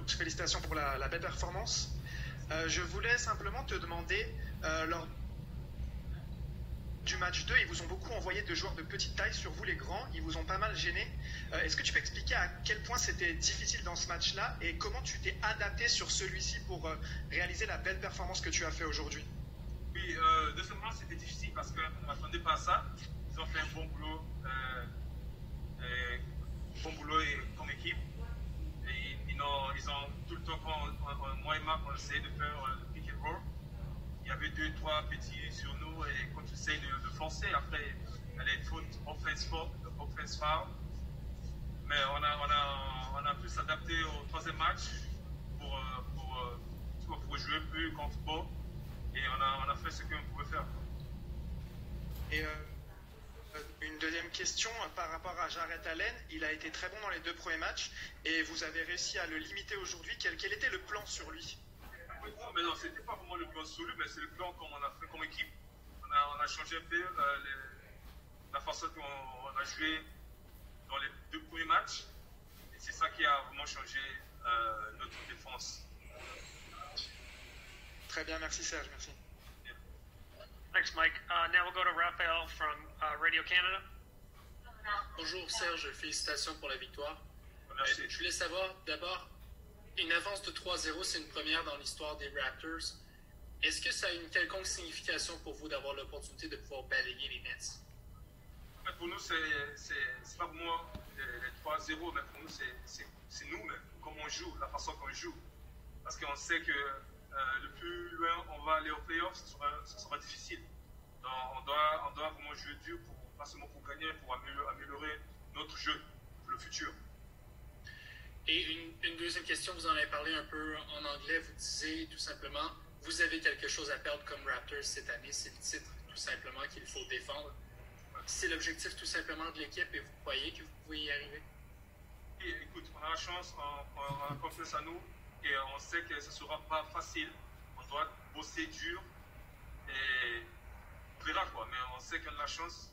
Félicitations pour la belle performance. Je voulais simplement te demander, lors du match 2, ils vous ont beaucoup envoyé de joueurs de petite taille sur vous les grands, ils vous ont pas mal gêné. Est-ce que tu peux expliquer à quel point c'était difficile dans ce match-là et comment tu t'es adapté sur celui-ci pour réaliser la belle performance que tu as fait aujourd'hui? Oui, deuxième match c'était difficile parce qu'on ne m'attendait pas à ça. Ils ont fait un bon boulot, comme équipe. Et ils ont tout le temps, quand moi et Marc, on essayait de faire le pick and roll. Il y avait 2-3 petits sur nous et quand tu essayes de forcer, après, il y a les fautes offense foul. Mais on a pu s'adapter au troisième match pour jouer plus comfortable et on a fait ce qu'on pouvait faire. Et une deuxième question par rapport à Jarrett Allen, il a été très bon dans les 2 premiers matchs et vous avez réussi à le limiter aujourd'hui. Quel était le plan sur lui? Mais non, c'était pas vraiment le plan sur lui, mais c'est le plan qu'on a fait comme équipe. On a changé un peu la façon qu'on a joué dans les 2 premiers matchs. Et c'est ça qui a vraiment changé notre défense. Très bien, merci Serge, merci. Yeah. Thanks, Mike. Now we'll go to Raphael from Radio Canada. Bonjour Serge, félicitations pour la victoire. Merci. Je voulais savoir d'abord, une avance de 3-0, c'est une première dans l'histoire des Raptors. Est-ce que ça a une quelconque signification pour vous d'avoir l'opportunité de pouvoir balayer les Nets? Pour nous, c'est pas pour moi les 3-0, mais pour nous, c'est nous-mêmes, comment on joue, la façon qu'on joue. Parce qu'on sait que le plus loin on va aller aux playoffs, ça sera difficile. Donc, on doit vraiment jouer dur, pas seulement pour gagner, pour améliorer notre jeu pour le futur. Et une deuxième question, vous en avez parlé un peu en anglais, vous disiez tout simplement, vous avez quelque chose à perdre comme Raptors cette année, c'est le titre tout simplement qu'il faut défendre. C'est l'objectif tout simplement de l'équipe et vous croyez que vous pouvez y arriver? Et, écoute, on a la chance, on a confiance en nous et on sait que ce ne sera pas facile. On doit bosser dur et on verra quoi, mais on sait qu'on a la chance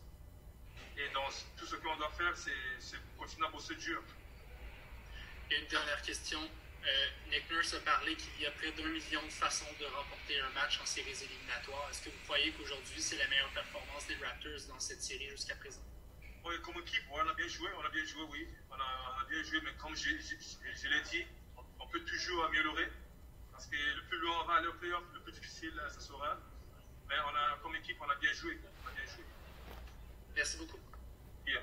et dans tout ce qu'on doit faire, c'est continuer à bosser dur. Et une dernière question. Nick Nurse a parlé qu'il y a près d'1 million de façons de remporter un match en séries éliminatoires. Est-ce que vous croyez qu'aujourd'hui, c'est la meilleure performance des Raptors dans cette série jusqu'à présent? Oui, comme équipe, on a bien joué, oui. On a bien joué, mais comme je l'ai dit, on peut toujours améliorer. Parce que le plus loin on va aller au playoff, le plus difficile ça sera. Mais comme équipe, on a bien joué. Merci beaucoup. Yeah.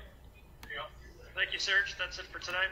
Thank you, Serge. That's it for tonight.